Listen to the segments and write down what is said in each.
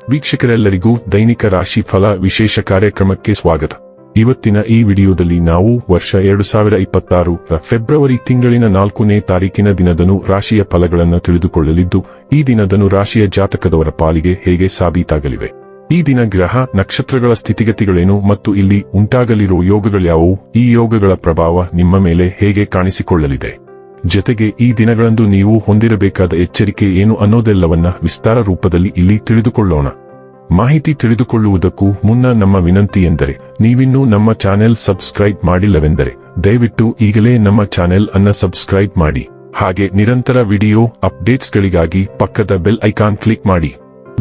ವೀಕ್ಷಕರೆಲ್ಲರಿಗೂ ದೈನಿಕ ರಾಶಿ ಫಲ ವಿಶೇಷ ಕಾರ್ಯಕ್ರಮಕ್ಕೆ ಸ್ವಾಗತ. ಇವತ್ತಿನ ಈ ವಿಡಿಯೋದಲ್ಲಿ ನಾವು ವರ್ಷ 2026 ಫೆಬ್ರವರಿ ತಿಂಗಳಿನ 4ನೇ ತಾರೀಕಿನ ದಿನದನು ರಾಶಿಯ ಫಲಗಳನ್ನು ತಿಳಿದುಕೊಳ್ಳಲಿದ್ದು, ಈ ದಿನದನು ರಾಶಿಯ ಜಾತಕದವರ ಪಾಲಿಗೆ ಹೇಗೆ ಸಾಬೀತಾಗಲಿವೆ, ಈ ದಿನ ಗ್ರಹ ನಕ್ಷತ್ರಗಳ ಸ್ಥಿತಿಗತಿಗಳೇನು ಮತ್ತು ಇಲ್ಲಿ ಉಂಟಾಗಲಿರುವ ಯೋಗಗಳ್ಯಾವುವು, ಈ ಯೋಗಗಳ ಪ್ರಭಾವ ನಿಮ್ಮ ಮೇಲೆ ಹೇಗೆ ಕಾಣಿಸಿಕೊಳ್ಳಲಿದೆ, ಜೊತೆಗೆ ಈ ದಿನಗಳಂದು ನೀವು ಹೊಂದಿರಬೇಕಾದ ಎಚ್ಚರಿಕೆ ಏನು ಅನ್ನೋದೆಲ್ಲವನ್ನ ವಿಸ್ತಾರ ರೂಪದಲ್ಲಿ ಇಲ್ಲಿ ತಿಳಿದುಕೊಳ್ಳೋಣ. ಮಾಹಿತಿ ತಿಳಿದುಕೊಳ್ಳುವುದಕ್ಕೂ ಮುನ್ನ ನಮ್ಮ ವಿನಂತಿ ಎಂದರೆ, ನೀವಿನ್ನೂ ನಮ್ಮ ಚಾನೆಲ್ ಸಬ್ಸ್ಕ್ರೈಬ್ ಮಾಡಿಲ್ಲವೆಂದರೆ ದಯವಿಟ್ಟು ಈಗಲೇ ನಮ್ಮ ಚಾನೆಲ್ ಅನ್ನ ಸಬ್ಸ್ಕ್ರೈಬ್ ಮಾಡಿ. ಹಾಗೆ ನಿರಂತರ ವಿಡಿಯೋ ಅಪ್ಡೇಟ್ಸ್ಗಳಿಗಾಗಿ ಪಕ್ಕದ ಬೆಲ್ ಐಕಾನ್ ಕ್ಲಿಕ್ ಮಾಡಿ.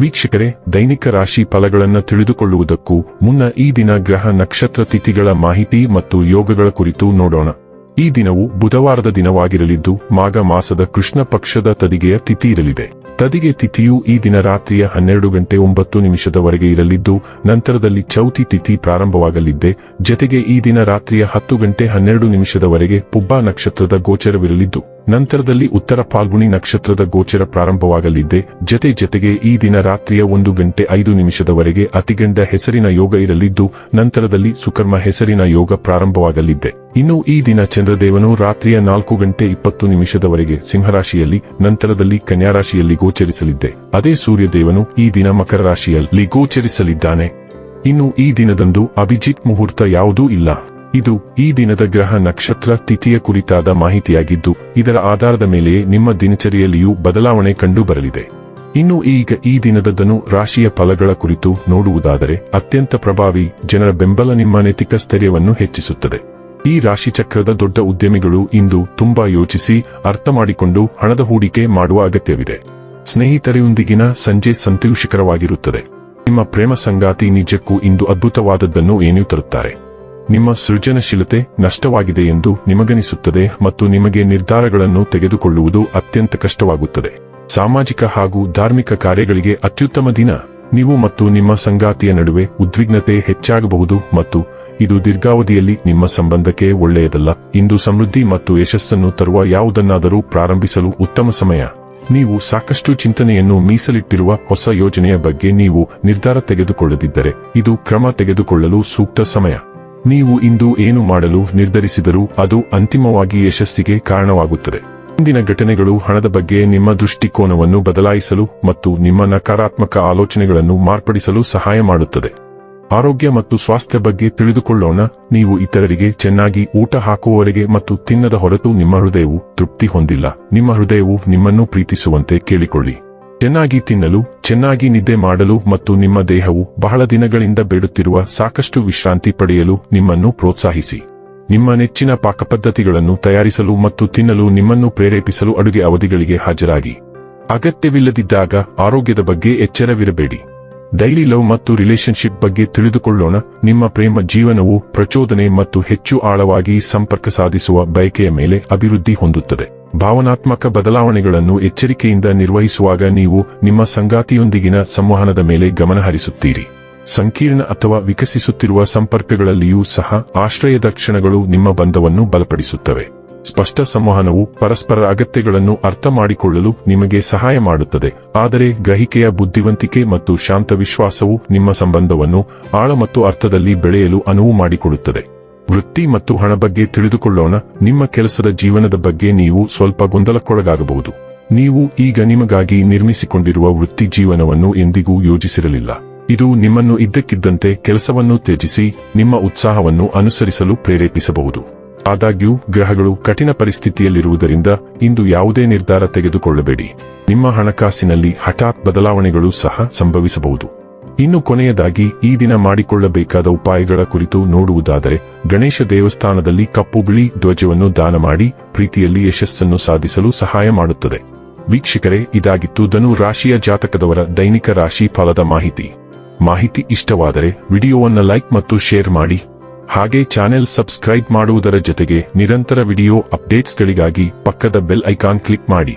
ವೀಕ್ಷಕರೇ, ದೈನಿಕ ರಾಶಿ ಫಲಗಳನ್ನು ತಿಳಿದುಕೊಳ್ಳುವುದಕ್ಕೂ ಮುನ್ನ ಈ ದಿನ ಗ್ರಹ ನಕ್ಷತ್ರ ತಿಥಿಗಳ ಮಾಹಿತಿ ಮತ್ತು ಯೋಗಗಳ ಕುರಿತು ನೋಡೋಣ. ಈ ದಿನವು ಬುಧವಾರದ ದಿನವಾಗಿರಲಿದ್ದು, ಮಾಘ ಮಾಸದ ಕೃಷ್ಣ ಪಕ್ಷದ ತದಿಗೆಯ ತಿಥಿ ಇರಲಿದೆ. ತದಿಗೆ ತಿಥಿಯು ಈ ದಿನ ರಾತ್ರಿಯ 12:09 ಇರಲಿದ್ದು, ನಂತರದಲ್ಲಿ ಚೌತಿ ತಿಥಿ ಪ್ರಾರಂಭವಾಗಲಿದ್ದೆ. ಜತೆಗೆ ಈ ದಿನ ರಾತ್ರಿಯ 10:12 ಪುಬ್ಬ ನಕ್ಷತ್ರದ ಗೋಚರವಿರಲಿದ್ದು, ನಂತರದಲ್ಲಿ ಉತ್ತರ ಫಾಲ್ಗುಣಿ ನಕ್ಷತ್ರದ ಗೋಚರ ಪ್ರಾರಂಭವಾಗಲಿದ್ದೆ. ಜತೆಗೆ ಈ ದಿನ ರಾತ್ರಿಯ 1:05 ಅತಿಗಂಡ ಹೆಸರಿನ ಯೋಗ ಇರಲಿದ್ದು, ನಂತರದಲ್ಲಿ ಸುಕರ್ಮ ಹೆಸರಿನ ಯೋಗ ಪ್ರಾರಂಭವಾಗಲಿದ್ದೆ. ಇನ್ನು ಈ ದಿನ ಚಂದ್ರದೇವನು ರಾತ್ರಿಯ 4:20 ಸಿಂಹರಾಶಿಯಲ್ಲಿ, ನಂತರದಲ್ಲಿ ಕನ್ಯಾರಾಶಿಯಲ್ಲಿ ಗೋಚರಿಸಲಿದ್ದೆ. ಅದೇ ಸೂರ್ಯದೇವನು ಈ ದಿನ ಮಕರ ರಾಶಿಯಲ್ಲಿ ಗೋಚರಿಸಲಿದ್ದಾನೆ. ಇನ್ನು ಈ ದಿನದಂದು ಅಭಿಜಿತ್ ಮುಹೂರ್ತ ಯಾವುದೂ ಇಲ್ಲ. ಇದು ಈ ದಿನದ ಗ್ರಹ ನಕ್ಷತ್ರ ತಿಥಿಯ ಕುರಿತಾದ ಮಾಹಿತಿಯಾಗಿದ್ದು, ಇದರ ಆಧಾರದ ಮೇಲೆಯೇ ನಿಮ್ಮ ದಿನಚರಿಯಲ್ಲಿಯೂ ಬದಲಾವಣೆ ಕಂಡು ಬರಲಿದೆ. ಇನ್ನು ಈಗ ಈ ದಿನದ ರಾಶಿಯ ಫಲಗಳ ಕುರಿತು ನೋಡುವುದಾದರೆ, ಅತ್ಯಂತ ಪ್ರಭಾವಿ ಜನರ ಬೆಂಬಲ ನಿಮ್ಮ ನೈತಿಕ ಸ್ಥೈರ್ಯವನ್ನು ಹೆಚ್ಚಿಸುತ್ತದೆ. ಈ ರಾಶಿಚಕ್ರದ ದೊಡ್ಡ ಉದ್ಯಮಿಗಳು ಇಂದು ತುಂಬಾ ಯೋಚಿಸಿ ಅರ್ಥ ಮಾಡಿಕೊಂಡು ಹಣದ ಹೂಡಿಕೆ ಮಾಡುವ ಅಗತ್ಯವಿದೆ. ಸ್ನೇಹಿತರೊಂದಿಗಿನ ಸಂಜೆ ಸಂತೋಷಕರವಾಗಿರುತ್ತದೆ. ನಿಮ್ಮ ಪ್ರೇಮ ಸಂಗಾತಿ ನಿಜಕ್ಕೂ ಇಂದು ಅದ್ಭುತವಾದದ್ದನ್ನು ಏನೂ ತರುತ್ತಾರೆ. ನಿಮ್ಮ ಸೃಜನಶೀಲತೆ ನಷ್ಟವಾಗಿದೆ ಎಂದು ನಿಮಗನಿಸುತ್ತದೆ ಮತ್ತು ನಿಮಗೆ ನಿರ್ಧಾರಗಳನ್ನು ತೆಗೆದುಕೊಳ್ಳುವುದು ಅತ್ಯಂತ ಕಷ್ಟವಾಗುತ್ತದೆ. ಸಾಮಾಜಿಕ ಹಾಗೂ ಧಾರ್ಮಿಕ ಕಾರ್ಯಗಳಿಗೆ ಅತ್ಯುತ್ತಮ ದಿನ. ನೀವು ಮತ್ತು ನಿಮ್ಮ ಸಂಗಾತಿಯ ನಡುವೆ ಉದ್ವಿಗ್ನತೆ ಹೆಚ್ಚಾಗಬಹುದು ಮತ್ತು ಇದು ದೀರ್ಘಾವಧಿಯಲ್ಲಿ ನಿಮ್ಮ ಸಂಬಂಧಕ್ಕೆ ಒಳ್ಳೆಯದಲ್ಲ. ಇಂದು ಸಮೃದ್ಧಿ ಮತ್ತು ಯಶಸ್ಸನ್ನು ತರುವ ಯಾವುದನ್ನಾದರೂ ಪ್ರಾರಂಭಿಸಲು ಉತ್ತಮ ಸಮಯ. ನೀವು ಸಾಕಷ್ಟು ಚಿಂತನೆಯನ್ನು ಮೀಸಲಿಟ್ಟಿರುವ ಹೊಸ ಯೋಜನೆಯ ಬಗ್ಗೆ ನೀವು ನಿರ್ಧಾರ ತೆಗೆದುಕೊಳ್ಳದಿದ್ದರೆ ಇದು ಕ್ರಮ ತೆಗೆದುಕೊಳ್ಳಲು ಸೂಕ್ತ ಸಮಯ. ನೀವು ಇಂದು ಏನು ಮಾಡಲು ನಿರ್ಧರಿಸಿದರೂ ಅದು ಅಂತಿಮವಾಗಿ ಯಶಸ್ಸಿಗೆ ಕಾರಣವಾಗುತ್ತದೆ. ಇಂದಿನ ಘಟನೆಗಳು ಹಣದ ಬಗ್ಗೆ ನಿಮ್ಮ ದೃಷ್ಟಿಕೋನವನ್ನು ಬದಲಾಯಿಸಲು ಮತ್ತು ನಿಮ್ಮ ನಕಾರಾತ್ಮಕ ಆಲೋಚನೆಗಳನ್ನು ಮಾರ್ಪಡಿಸಲು ಸಹಾಯ ಮಾಡುತ್ತದೆ. ಆರೋಗ್ಯ ಮತ್ತು ಸ್ವಾಸ್ಥ್ಯ ಬಗ್ಗೆ ತಿಳಿದುಕೊಳ್ಳೋಣ. ನೀವು ಇತರರಿಗೆ ಚೆನ್ನಾಗಿ ಊಟ ಹಾಕುವವರೆಗೆ ಮತ್ತು ತಿನ್ನದ ಹೊರತು ನಿಮ್ಮ ಹೃದಯವು ತೃಪ್ತಿ ಹೊಂದಿಲ್ಲ. ನಿಮ್ಮ ಹೃದಯವು ನಿಮ್ಮನ್ನು ಪ್ರೀತಿಸುವಂತೆ ಕೇಳಿಕೊಳ್ಳಿ. ಚೆನ್ನಾಗಿ ತಿನ್ನಲು, ಚೆನ್ನಾಗಿ ನಿದ್ದೆ ಮಾಡಲು ಮತ್ತು ನಿಮ್ಮ ದೇಹವು ಬಹಳ ದಿನಗಳಿಂದ ಬೇಡುತ್ತಿರುವ ಸಾಕಷ್ಟು ವಿಶ್ರಾಂತಿ ಪಡೆಯಲು ನಿಮ್ಮನ್ನು ಪ್ರೋತ್ಸಾಹಿಸಿ. ನಿಮ್ಮ ನೆಚ್ಚಿನ ಪಾಕಪದ್ಧತಿಗಳನ್ನು ತಯಾರಿಸಲು ಮತ್ತು ತಿನ್ನಲು ನಿಮ್ಮನ್ನು ಪ್ರೇರೇಪಿಸಲು ಅಡುಗೆ ಅವಧಿಗಳಿಗೆ ಹಾಜರಾಗಿ. ಅಗತ್ಯವಿಲ್ಲದಿದ್ದಾಗ ಆರೋಗ್ಯದ ಬಗ್ಗೆ ಎಚ್ಚರವಿರಬೇಡಿ. ಡೈಲಿ ಲವ್ ಮತ್ತು ರಿಲೇಶನ್ಶಿಪ್ ಬಗ್ಗೆ ತಿಳಿದುಕೊಳ್ಳೋಣ. ನಿಮ್ಮ ಪ್ರೇಮ ಜೀವನವು ಪ್ರಚೋದನೆ ಮತ್ತು ಹೆಚ್ಚು ಆಳವಾಗಿ ಸಂಪರ್ಕ ಸಾಧಿಸುವ ಬಯಕೆಯ ಮೇಲೆ ಅಭಿವೃದ್ಧಿ ಹೊಂದುತ್ತದೆ. ಭಾವನಾತ್ಮಕ ಬದಲಾವಣೆಗಳನ್ನು ಎಚ್ಚರಿಕೆಯಿಂದ ನಿರ್ವಹಿಸುವಾಗ ನೀವು ನಿಮ್ಮ ಸಂಗಾತಿಯೊಂದಿಗಿನ ಸಂವಹನದ ಮೇಲೆ ಗಮನ ಹರಿಸುತ್ತೀರಿ. ಸಂಕೀರ್ಣ ಅಥವಾ ವಿಕಸಿಸುತ್ತಿರುವ ಸಂಪರ್ಕಗಳಲ್ಲಿಯೂ ಸಹ ಆಶ್ರಯದ ಕ್ಷಣಗಳು ನಿಮ್ಮ ಬಂಧವನ್ನು ಬಲಪಡಿಸುತ್ತವೆ. ಸ್ಪಷ್ಟ ಸಂವಹನವು ಪರಸ್ಪರ ಅಗತ್ಯಗಳನ್ನು ಅರ್ಥ ಮಾಡಿಕೊಳ್ಳಲು ನಿಮಗೆ ಸಹಾಯ ಮಾಡುತ್ತದೆ, ಆದರೆ ಗ್ರಹಿಕೆಯ ಬುದ್ಧಿವಂತಿಕೆ ಮತ್ತು ಶಾಂತ ವಿಶ್ವಾಸವು ನಿಮ್ಮ ಸಂಬಂಧವನ್ನು ಆಳ ಮತ್ತು ಅರ್ಥದಲ್ಲಿ ಬೆಳೆಯಲು ಅನುವು ಮಾಡಿಕೊಡುತ್ತದೆ. ವೃತ್ತಿ ಮತ್ತು ಹಣ ಬಗ್ಗೆ ತಿಳಿದುಕೊಳ್ಳೋಣ. ನಿಮ್ಮ ಕೆಲಸದ ಜೀವನದ ಬಗ್ಗೆ ನೀವು ಸ್ವಲ್ಪ ಗೊಂದಲಕ್ಕೊಳಗಾಗಬಹುದು. ನೀವು ಈಗ ನಿಮಗಾಗಿ ನಿರ್ಮಿಸಿಕೊಂಡಿರುವ ವೃತ್ತಿ ಜೀವನವನ್ನು ಎಂದಿಗೂ ಯೋಜಿಸಿರಲಿಲ್ಲ. ಇದು ನಿಮ್ಮನ್ನು ಇದ್ದಕ್ಕಿದ್ದಂತೆ ಕೆಲಸವನ್ನು ತ್ಯಜಿಸಿ ನಿಮ್ಮ ಉತ್ಸಾಹವನ್ನು ಅನುಸರಿಸಲು ಪ್ರೇರೇಪಿಸಬಹುದು. ಆದಾಗ್ಯೂ ಗ್ರಹಗಳು ಕಠಿಣ ಪರಿಸ್ಥಿತಿಯಲ್ಲಿರುವುದರಿಂದ ಇಂದು ಯಾವುದೇ ನಿರ್ಧಾರ ತೆಗೆದುಕೊಳ್ಳಬೇಡಿ. ನಿಮ್ಮ ಹಣಕಾಸಿನಲ್ಲಿ ಹಠಾತ್ ಬದಲಾವಣೆಗಳು ಸಹ ಸಂಭವಿಸಬಹುದು. ಇನ್ನು ಕೊನೆಯದಾಗಿ ಈ ದಿನ ಮಾಡಿಕೊಳ್ಳಬೇಕಾದ ಉಪಾಯಗಳ ಕುರಿತು ನೋಡುವುದಾದರೆ, ಗಣೇಶ ದೇವಸ್ಥಾನದಲ್ಲಿ ಕಪ್ಪು ಬಿಳಿ ಧ್ವಜವನ್ನು ದಾನ ಮಾಡಿ ಪ್ರೀತಿಯಲ್ಲಿ ಯಶಸ್ಸನ್ನು ಸಾಧಿಸಲು ಸಹಾಯ ಮಾಡುತ್ತದೆ. ವೀಕ್ಷಕರೇ, ಇದಾಗಿತ್ತು ಧನು ರಾಶಿಯ ಜಾತಕದವರ ದೈನಿಕ ರಾಶಿ ಫಲದ ಮಾಹಿತಿ ಇಷ್ಟವಾದರೆ ವಿಡಿಯೋವನ್ನು ಲೈಕ್ ಮತ್ತು ಶೇರ್ ಮಾಡಿ. ಹಾಗೆ ಚಾನೆಲ್ ಸಬ್ಸ್ಕ್ರೈಬ್ ಮಾಡುವುದರ ಜೊತೆಗೆ ನಿರಂತರ ವಿಡಿಯೋ ಅಪ್ಡೇಟ್ಸ್ಗಳಿಗಾಗಿ ಪಕ್ಕದ ಬೆಲ್ ಐಕಾನ್ ಕ್ಲಿಕ್ ಮಾಡಿ.